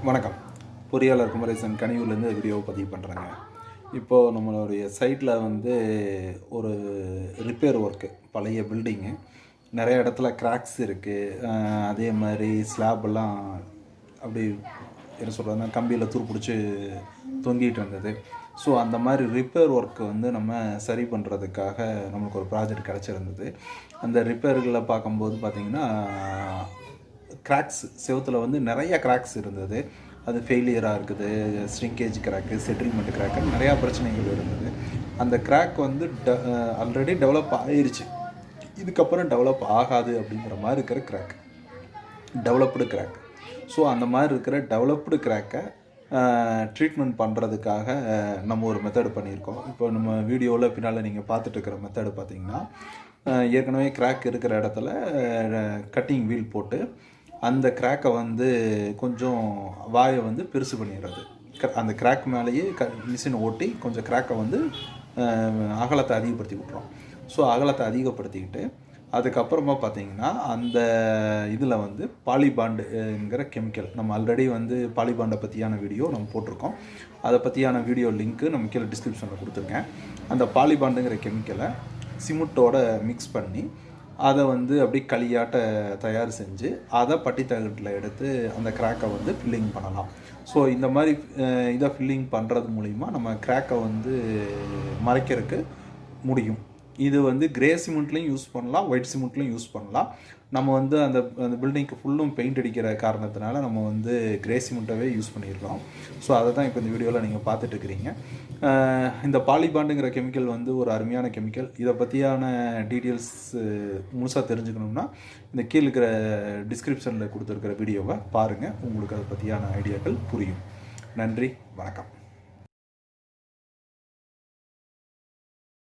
வணக்கம். பொறியாளர் குமரேசன் கனியூர்லேருந்து வீடியோவை பதிவு பண்ணுறேங்க. இப்போது நம்மளுடைய சைட்டில் ஒரு ரிப்பேர் ஒர்க்கு, பழைய பில்டிங்கு, நிறைய இடத்துல கிராக்ஸ் இருக்குது. அதே மாதிரி ஸ்லாப்பெல்லாம் அப்படி என்ன சொல்கிறதுனா கம்பியில் துருப்பிடிச்சி தொங்கிட்டு இருந்தது. ஸோ அந்த மாதிரி ரிப்பேர் ஒர்க்கு நம்ம சரி பண்ணுறதுக்காக நம்மளுக்கு ஒரு ப்ராஜெக்ட் கிடச்சிருந்தது. அந்த ரிப்பேர்களில் பார்க்கும்போது பார்த்திங்கன்னா கிராக்ஸ் செவுத்தில் நிறைய கிராக்ஸ் இருந்தது. அது ஃபெயிலியராக இருக்குது, ஸ்ட்ரிங்கேஜ் கிராக்கு, செட்டில்மெண்ட் கிராக்கு, நிறையா பிரச்சனைகள் இருந்தது. அந்த கிராக் ஆல்ரெடி டெவலப் ஆகிருச்சு, இதுக்கப்புறம் டெவலப் ஆகாது அப்படிங்கிற மாதிரி இருக்கிற கிராக், டெவலப்டு கிராக். ஸோ அந்த மாதிரி இருக்கிற டெவலப்டு கிராக்கை ட்ரீட்மெண்ட் பண்ணுறதுக்காக நம்ம ஒரு மெத்தடு பண்ணியிருக்கோம். இப்போ நம்ம வீடியோவில் பின்னால் நீங்கள் பார்த்துட்டு இருக்கிற மெத்தடு பார்த்திங்கன்னா, ஏற்கனவே கிராக் இருக்கிற இடத்துல கட்டிங் வீல் போட்டு அந்த கிராக்கை கொஞ்சம் வாயை பெருசு பண்ணிடுறது. அந்த கிராக் மேலேயே மிஷின் ஓட்டி கொஞ்சம் கிராக்கை அகலத்தை அதிகப்படுத்தி விட்றோம். ஸோ அகலத்தை அதிகப்படுத்திக்கிட்டு அதுக்கப்புறமா பார்த்திங்கன்னா அந்த இதில் பாலிபாண்டுங்கிற கெமிக்கல், நம்ம ஆல்ரெடி பாலிபாண்டை பற்றியான வீடியோ நம்ம போட்டிருக்கோம். அதை பற்றியான வீடியோ லிங்க்கு நம்ம கீழே டிஸ்கிரிப்ஷனில் கொடுத்துருக்கேன். அந்த பாலிபாண்டுங்கிற கெமிக்கலை சிமெண்ட்டோட மிக்ஸ் பண்ணி அதை அப்படி களியாட்ட தயார் செஞ்சு அதை பட்டி தகட்டில் எடுத்து அந்த கிராக்கை ஃபில்லிங் பண்ணலாம். ஸோ இந்த மாதிரி இதை ஃபில்லிங் பண்ணுறது மூலிமா நம்ம கிராக்கை மறைக்கிறதுக்கு முடியும். இது கிரே சிமெண்ட்லேயும் யூஸ் பண்ணலாம், ஒயிட் சிமெண்ட்லேயும் யூஸ் பண்ணலாம். நம்ம அந்த அந்த பில்டிங்க்கு ஃபுல்லும் பெயிண்ட் அடிக்கிற காரணத்தினால நம்ம கிரே சிமெண்ட்டாகவே யூஸ் பண்ணியிருக்கோம். ஸோ அதை தான் இப்போ இந்த வீடியோவில் நீங்கள் பார்த்துட்ருக்கிறீங்க. இந்த பாலிபாண்டுங்கிற கெமிக்கல் ஒரு அருமையான கெமிக்கல். இதை பற்றியான டீட்டெயில்ஸ் முழுசாக தெரிஞ்சுக்கணுன்னா இந்த கீழே இருக்கிற டிஸ்கிரிப்ஷனில் கொடுத்துருக்கிற வீடியோவை பாருங்கள், உங்களுக்கு அதை பற்றியான ஐடியாக்கள் புரியும். நன்றி, வணக்கம்.